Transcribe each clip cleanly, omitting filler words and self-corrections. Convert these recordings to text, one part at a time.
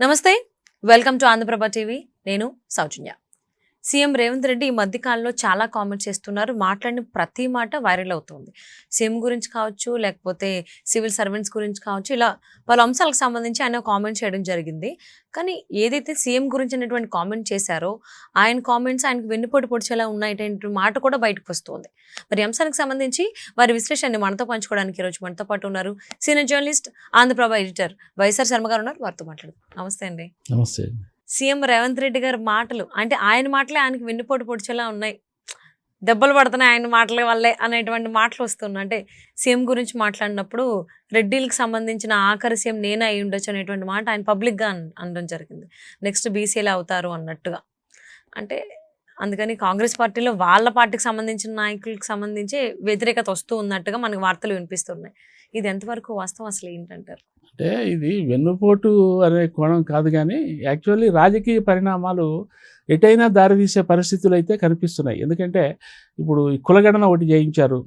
నమస్తే, welcome to Andhraprabha TV. నేను సౌజన్య. CM Revanth Reddy ఈ మధ్య కాలంలో చాలా కామెంట్స్ చేస్తున్నారు. మాట్లాడిన ప్రతి మాట వైరల్ అవుతుంది. సీఎం గురించి కావచ్చు, లేకపోతే సివిల్ సర్వెంట్స్ గురించి కావచ్చు, ఇలా పలు అంశాలకు సంబంధించి ఆయన కామెంట్ చేయడం జరిగింది. కానీ ఏదైతే సీఎం గురించి అనేటువంటి కామెంట్ చేశారో, ఆయన కామెంట్స్ ఆయనకు వెన్నుపోటు పొడిచేలా ఉన్నాయనేటువంటి మాట కూడా బయటకు వస్తుంది. మరి అంశానికి సంబంధించి వారి విశ్లేషణని మనతో పంచుకోవడానికి ఈరోజు మనతో పాటు ఉన్నారు senior journalist, Andhra Prabha editor YSR Sharma గారు ఉన్నారు. వారితో మాట్లాడదాం. నమస్తే అండి. నమస్తే. సీఎం రేవంత్ రెడ్డి గారి మాటలు అంటే ఆయన మాటలే ఆయనకి వెన్నుపోటు పొడిచేలా ఉన్నాయి. దెబ్బలు పడుతున్నాయి ఆయన మాటల వల్లే అనేటువంటి మాటలు వస్తున్నాయి. అంటే సీఎం గురించి మాట్లాడినప్పుడు రెడ్డిలకు సంబంధించిన ఆఖరి సీఎం నేనే అయి ఉండొచ్చు అనేటువంటి మాట ఆయన పబ్లిక్గా అనడం జరిగింది. నెక్స్ట్ బీసీలు అవుతారు అన్నట్టుగా. అంటే అందుకని కాంగ్రెస్ పార్టీలో వాళ్ళ పార్టీకి సంబంధించిన నాయకులకు సంబంధించి వ్యతిరేకత వస్తూ ఉన్నట్టుగా మనకు వార్తలు వినిపిస్తున్నాయి. ఇది ఎంతవరకు వాస్తవం, అసలు ఏంటంటారు? అంటే ఇది వెన్నుపోటు అనే కోణం కాదు, కానీ యాక్చువల్లీ రాజకీయ పరిణామాలు ఎటైనా దారితీసే పరిస్థితులు అయితే కనిపిస్తున్నాయి. ఎందుకంటే ఇప్పుడు ఈ కులగణన ఒకటి చేయించారు.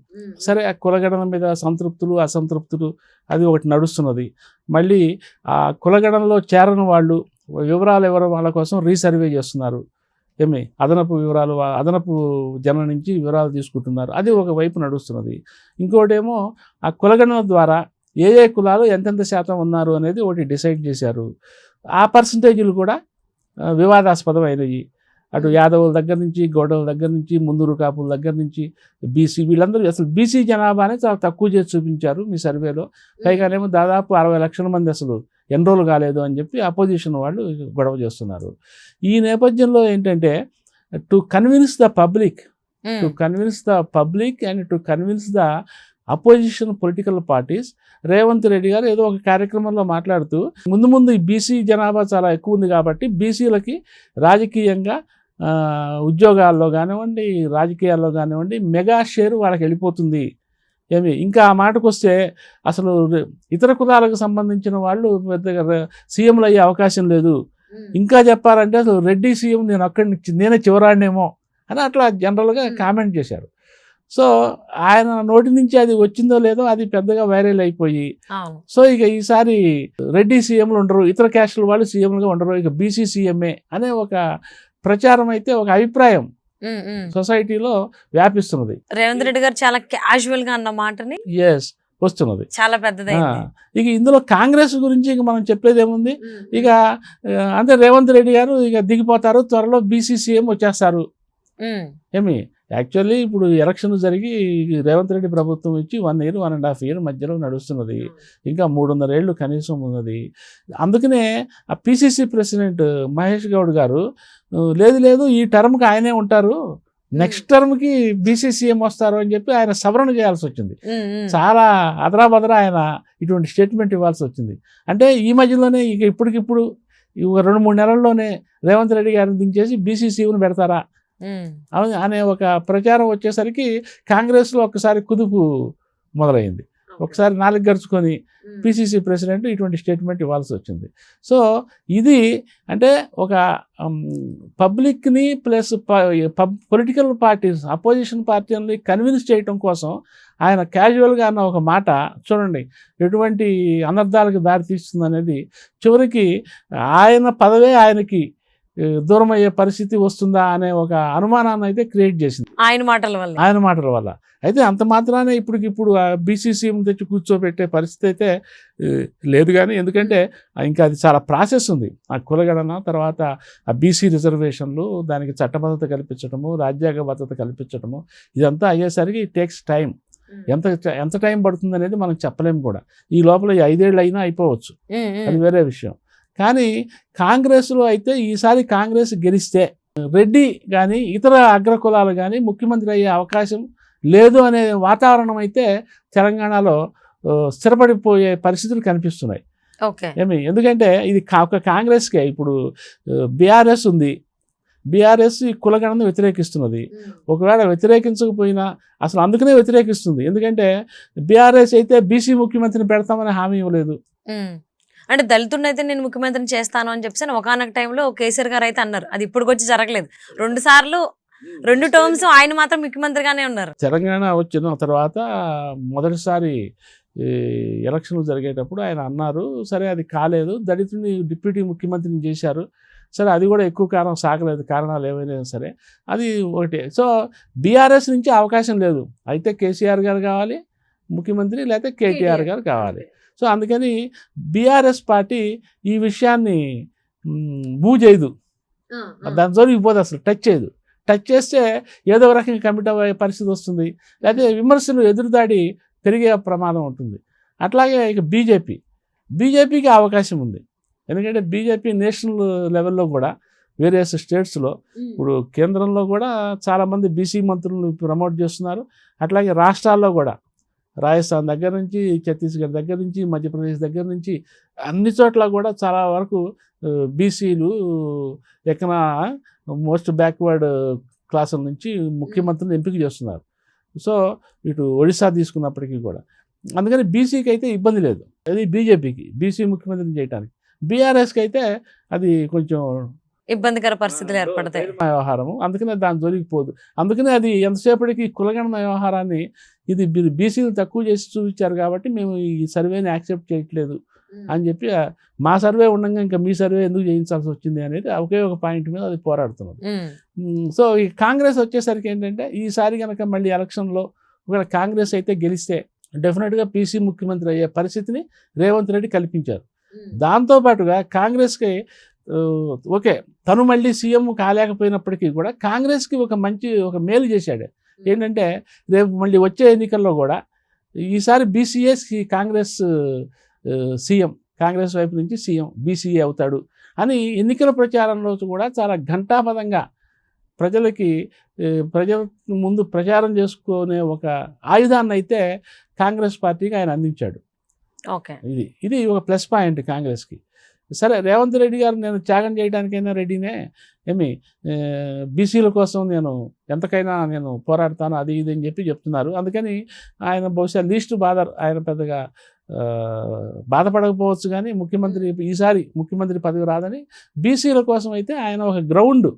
సరే, ఆ కులగణన మీద సంతృప్తులు అసంతృప్తులు అది ఒకటి నడుస్తున్నది. మళ్ళీ ఆ కులగణనలో చేరని వాళ్ళు వివరాలు ఎవరో వాళ్ళ కోసం రీసర్వే చేస్తున్నారు. అదనపు వివరాలు, అదనపు జనం నుంచి వివరాలు తీసుకుంటున్నారు. అది ఒక వైపు నడుస్తున్నది. ఇంకోటేమో ఆ కులగణన ద్వారా ఏ ఏ కులాలు ఎంతెంత శాతం ఉన్నారు అనేది ఒకటి డిసైడ్ చేశారు. ఆ పర్సంటేజీలు కూడా వివాదాస్పదమైనవి. అటు యాదవుల దగ్గర నుంచి, గౌడల దగ్గర నుంచి, ముందూరు కాపుల దగ్గర నుంచి, బీసీ, వీళ్ళందరూ అసలు బీసీ జనాభానే చాలా తక్కువ చేసి చూపించారు మీ సర్వేలో. పైగానేమో దాదాపు 60 లక్షల మంది అసలు ఎన్రోల్ కాలేదు అని చెప్పి అపోజిషన్ వాళ్ళు గొడవ చేస్తున్నారు. ఈ నేపథ్యంలో ఏంటంటే to convince the public and to convince the opposition political parties, Revanth Reddy గారు ఏదో ఒక కార్యక్రమంలో మాట్లాడుతూ ముందు ఈ బీసీ జనాభా చాలా ఎక్కువ ఉంది కాబట్టి బీసీలకి రాజకీయంగా ఉద్యోగాల్లో కానివ్వండి, రాజకీయాల్లో కానివ్వండి మెగా షేర్ వాళ్ళకి వెళ్ళిపోతుంది. ఇంకా ఆ మాటకు వస్తే అసలు ఇతర కులాలకు సంబంధించిన వాళ్ళు పెద్దగా సీఎంలు అయ్యే అవకాశం లేదు. ఇంకా చెప్పాలంటే అసలు రెడ్డి సీఎం నేనే చివరాడినేమో అని అట్లా జనరల్గా కామెంట్ చేశారు. సో ఆయన నోటి నుంచి అది వచ్చిందో లేదో అది పెద్దగా వైరల్ అయిపోయి, సో ఇక ఈసారి రెడ్డి సీఎంలు ఉండరు, ఇతర క్యాస్టుల వాళ్ళు సీఎంలుగా ఉండరు, ఇక బీసీ సీఎంఏ అనే ఒక ప్రచారం అయితే, ఒక అభిప్రాయం సొసైటీలో వ్యాపిస్తున్నది. రేవంత్ రెడ్డి గారు చాలా క్యాజువల్ గా అన్న మాటని వస్తున్నది, చాలా పెద్దదైంది. ఇక ఇందులో కాంగ్రెస్ గురించి ఇక మనం చెప్పేది ఏముంది? ఇక అంటే రేవంత్ రెడ్డి గారు ఇక దిగిపోతారు, త్వరలో బీసీ సీఎం వచ్చేస్తారు. యాక్చువల్లీ ఇప్పుడు ఎలక్షన్ జరిగి రేవంత్ రెడ్డి ప్రభుత్వం ఇచ్చి 1 year 1.5 year మధ్యలో నడుస్తున్నది. ఇంకా 300 ఏళ్ళు కనీసం ఉన్నది. అందుకనే ఆ పిసిసి ప్రెసిడెంట్ మహేష్ గౌడ్ గారు లేదు ఈ టర్మ్కి ఆయనే ఉంటారు, నెక్స్ట్ టర్మ్కి బీసీ సీఎం వస్తారు అని చెప్పి ఆయన సవరణ చేయాల్సి వచ్చింది. చాలా అదరాబదరా ఆయన ఇటువంటి స్టేట్మెంట్ ఇవ్వాల్సి వచ్చింది. అంటే ఈ మధ్యలోనే ఇక ఇప్పటికిప్పుడు 2-3 నెలల్లోనే రేవంత్ రెడ్డి గారిని దించేసి బీసీ సీఎంను పెడతారా అనే ఒక ప్రచారం వచ్చేసరికి కాంగ్రెస్లో ఒకసారి కుదుపు మొదలైంది. ఒకసారి నాలుగు గడుచుకొని పిసిసి ప్రెసిడెంట్ ఇటువంటి స్టేట్మెంట్ ఇవ్వాల్సి వచ్చింది. సో ఇది అంటే ఒక పబ్లిక్ని ప్లస్ పొలిటికల్ పార్టీస్, అపోజిషన్ పార్టీని కన్విన్స్ చేయటం కోసం ఆయన క్యాజువల్గా అన్న ఒక మాట చూడండి ఎటువంటి అనర్థాలకు దారితీస్తుంది అనేది. చివరికి ఆయన పదవే ఆయనకి దూరం అయ్యే పరిస్థితి వస్తుందా అనే ఒక అనుమానాన్ని అయితే క్రియేట్ చేసింది ఆయన మాటల వల్ల. అయితే అంత మాత్రానే ఇప్పటికిప్పుడు బీసీ సీఎం తెచ్చి కూర్చోబెట్టే పరిస్థితి అయితే లేదు. కానీ ఎందుకంటే ఇంకా అది చాలా ప్రాసెస్ ఉంది. ఆ కులగణన తర్వాత ఆ బీసీ రిజర్వేషన్లు, దానికి చట్టబద్ధత కల్పించడము, రాజ్యాంగ భద్రత కల్పించడము, ఇదంతా అయ్యేసరికి ఇట్ టేక్స్ టైం. ఎంత టైం పడుతుంది అనేది మనం చెప్పలేము కూడా. ఈ లోపల 5 ఏళ్ళు అయినా అయిపోవచ్చు, అది వేరే విషయం. కానీ కాంగ్రెస్లో అయితే ఈసారి కాంగ్రెస్ గెలిస్తే రెడ్డి కానీ ఇతర అగ్రకులాలు కానీ ముఖ్యమంత్రి అయ్యే అవకాశం లేదు అనే వాతావరణం అయితే తెలంగాణలో స్థిరపడిపోయే పరిస్థితులు కనిపిస్తున్నాయి. ఎందుకంటే ఇది ఒక కాంగ్రెస్కే. ఇప్పుడు బీఆర్ఎస్ ఉంది, బీఆర్ఎస్ ఈ కులగణను వ్యతిరేకిస్తున్నది. ఒకవేళ వ్యతిరేకించకపోయినా అసలు అందుకనే వ్యతిరేకిస్తుంది. ఎందుకంటే బీఆర్ఎస్ అయితే బీసీ ముఖ్యమంత్రిని పెడతామని హామీ ఇవ్వలేదు. అంటే దళితుడిని అయితే నేను ముఖ్యమంత్రిని చేస్తాను అని చెప్పి ఒకనొక టైంలో కేసీఆర్ గారు అయితే అన్నారు. అది ఇప్పుడు వచ్చి జరగలేదు. 2 సార్లు 2 టర్మ్స్ ఆయన మాత్రం ముఖ్యమంత్రిగానే ఉన్నారు. తెలంగాణ వచ్చిన తర్వాత మొదటిసారి ఈ ఎలక్షన్లు జరిగేటప్పుడు ఆయన అన్నారు, సరే అది కాలేదు, దళితుడిని డిప్యూటీ ముఖ్యమంత్రిని చేశారు, సరే అది కూడా ఎక్కువ కాలం సాగలేదు, కారణాలు ఏవైనా సరే అది ఒకటే. సో బీఆర్ఎస్ నుంచి అవకాశం లేదు, అయితే కేసీఆర్ గారు కావాలి ముఖ్యమంత్రి, లేకపోతే కేటీఆర్ గారు కావాలి. సో అందుకని బీఆర్ఎస్ పార్టీ ఈ విషయాన్ని మూవ్ చేయదు, దాని జోలికి పోదు, అసలు టచ్ చేయదు. టచ్ చేస్తే ఏదో ఒక రకంగా కమిట్ అయ్యే పరిస్థితి వస్తుంది, లేకపోతే విమర్శలు ఎదురుదాడి పెరిగే ప్రమాదం ఉంటుంది. అట్లాగే ఇక బీజేపీకి అవకాశం ఉంది, ఎందుకంటే బీజేపీ నేషనల్ లెవెల్లో కూడా వేరియస్ స్టేట్స్లో, ఇప్పుడు కేంద్రంలో కూడా చాలామంది బీసీ మంత్రులను ప్రమోట్ చేస్తున్నారు, అట్లాగే రాష్ట్రాల్లో కూడా రాజస్థాన్ దగ్గర నుంచి, ఛత్తీస్గఢ్ దగ్గర నుంచి, మధ్యప్రదేశ్ దగ్గర నుంచి అన్ని చోట్ల కూడా చాలా వరకు బీసీలు ఎక్కడ మోస్ట్ బ్యాక్వర్డ్ క్లాసుల నుంచి ముఖ్యమంత్రిని ఎంపిక చేస్తున్నారు. సో ఇటు ఒడిశా తీసుకున్నప్పటికీ కూడా, అందుకని బీసీకి అయితే ఇబ్బంది లేదు, అది బీజేపీకి బీసీ ముఖ్యమంత్రిని చేయడానికి. బీఆర్ఎస్కి అయితే అది కొంచెం ఇబ్బందికర పరిస్థితులు ఏర్పడతాయి, వ్యవహారము, అందుకనే దాని జోలికి పోదు. అందుకనే అది ఎంతసేపటికి కులగణన వ్యవహారాన్ని, ఇది బీసీలు తక్కువ చేసి చూపించారు కాబట్టి మేము ఈ సర్వేని యాక్సెప్ట్ చేయట్లేదు అని చెప్పి, మా సర్వే ఉండగా ఇంకా మీ సర్వే ఎందుకు చేయించాల్సి వచ్చింది అనేది ఒకే ఒక పాయింట్ మీద అది పోరాడుతున్నది. సో ఈ కాంగ్రెస్ వచ్చేసరికి ఏంటంటే, ఈసారి కనుక మళ్ళీ ఎలక్షన్లో ఒకవేళ కాంగ్రెస్ అయితే గెలిస్తే డెఫినెట్గా పీసీ ముఖ్యమంత్రి అయ్యే పరిస్థితిని రేవంత్ రెడ్డి కల్పించారు. దాంతోపాటుగా కాంగ్రెస్కి ఓకే, తను మళ్ళీ సీఎం కాలేకపోయినప్పటికీ కూడా కాంగ్రెస్కి ఒక మేలు చేశాడు. ఏంటంటే రేపు మళ్ళీ వచ్చే ఎన్నికల్లో కూడా ఈసారి బీసీఏకి కాంగ్రెస్ సీఎం, కాంగ్రెస్ వైపు నుంచి సీఎం బీసీఏ అవుతాడు అని ఎన్నికల ప్రచారంలో కూడా చాలా ఘంటాపథంగా ప్రజల ముందు ప్రచారం చేసుకునే ఒక ఆయుధాన్ని అయితే కాంగ్రెస్ పార్టీకి ఆయన అందించాడు. ఓకే, ఇది ఒక ప్లస్ పాయింట్ కాంగ్రెస్కి. సరే, రేవంత్ రెడ్డి గారు నేను త్యాగం చేయడానికైనా రెడీనే, బీసీల కోసం నేను ఎంతకైనా నేను పోరాడతాను, అది ఇది అని చెప్పి చెప్తున్నారు. అందుకని ఆయన బహుశా ఆయన పెద్దగా బాధపడకపోవచ్చు, కానీ ఈసారి ముఖ్యమంత్రి పదవి రాదని బీసీల కోసం అయితే ఆయన ఒక గ్రౌండ్,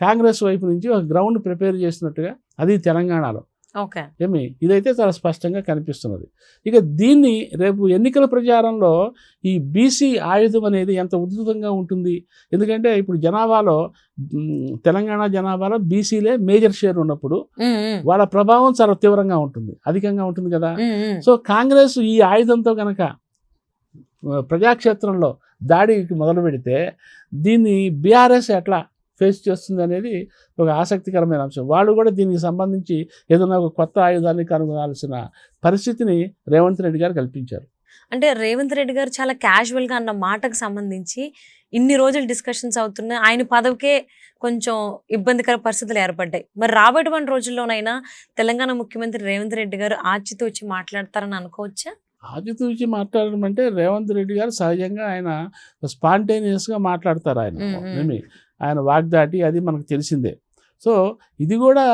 కాంగ్రెస్ వైపు నుంచి ఒక గ్రౌండ్ ప్రిపేర్ చేసినట్టుగా అది తెలంగాణలో ఓకే ఇదైతే చాలా స్పష్టంగా కనిపిస్తున్నది. ఇక దీన్ని రేపు ఎన్నికల ప్రచారంలో ఈ బీసీ ఆయుధం అనేది ఎంత ఉధృతంగా ఉంటుంది, ఎందుకంటే ఇప్పుడు జనాభాలో తెలంగాణ జనాభాలో బీసీలే మేజర్ షేర్ ఉన్నప్పుడు వాళ్ళ ప్రభావం చాలా తీవ్రంగా ఉంటుంది, అధికంగా ఉంటుంది కదా. సో కాంగ్రెస్ ఈ ఆయుధంతో కనుక ప్రజాక్షేత్రంలో దాడికి మొదలు పెడితే దీన్ని బీఆర్ఎస్ ఎట్లా ఫేస్ చేస్తుంది అనేది ఒక ఆసక్తికరమైన అంశం. వాళ్ళు కూడా దీనికి సంబంధించి ఏదైనా ఒక కొత్త ఆయుధాన్ని కనుగొనాల్సిన పరిస్థితిని రేవంత్ రెడ్డి గారు కల్పించారు. అంటే రేవంత్ రెడ్డి గారు చాలా క్యాజువల్గా అన్న మాటకు సంబంధించి ఇన్ని రోజులు డిస్కషన్స్ అవుతున్నాయి, ఆయన పదవికే కొంచెం ఇబ్బందికర పరిస్థితులు ఏర్పడ్డాయి. మరి రాబోయేటువంటి రోజుల్లోనైనా తెలంగాణ ముఖ్యమంత్రి రేవంత్ రెడ్డి గారు ఆచితూచి మాట్లాడతారని అనుకోవచ్చా? ఆచితూచి మాట్లాడడం అంటే రేవంత్ రెడ్డి గారు సహజంగా ఆయన స్పాంటేనియస్గా మాట్లాడతారు. ఆయన వాగ్దాటి అది మనకు తెలిసిందే. సో ఇది కూడా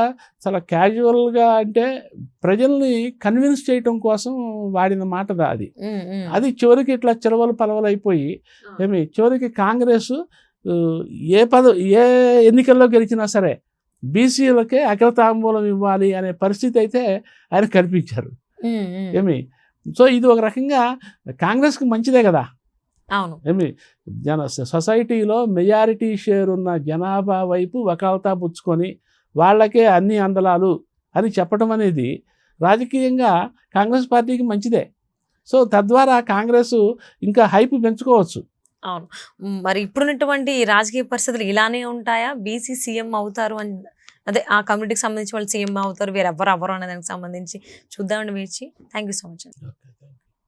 చాలా క్యాజువల్గా, అంటే ప్రజల్ని కన్విన్స్ చేయటం కోసం వాడిన మాటదా అది చివరికి ఇట్లా చిలవలు పలవలు అయిపోయి చివరికి కాంగ్రెస్ ఏ ఎన్నికల్లో గెలిచినా సరే బీసీలకే అఖిలతాంబూలం ఇవ్వాలి అనే పరిస్థితి అయితే ఆయన కల్పించారు. సో ఇది ఒక రకంగా కాంగ్రెస్కి మంచిదే కదా. అవును, సొసైటీలో మెజారిటీ షేర్ ఉన్న జనాభా వైపు వకాల్తా పుచ్చుకొని వాళ్ళకే అన్ని అందలాలు అని చెప్పడం అనేది రాజకీయంగా కాంగ్రెస్ పార్టీకి మంచిదే. సో తద్వారా కాంగ్రెస్ ఇంకా హైప్ పెంచుకోవచ్చు. అవును, మరి ఇప్పుడున్నటువంటి రాజకీయ పరిస్థితులు ఇలానే ఉంటాయా? బీసీ సీఎం అవుతారు అని, అదే ఆ కమ్యూనిటీకి సంబంధించి వాళ్ళు సీఎం అవుతారు, వేరెవ్వరు అవ్వరు అనే దానికి సంబంధించి చూద్దామండి వేచి. Thank you so much.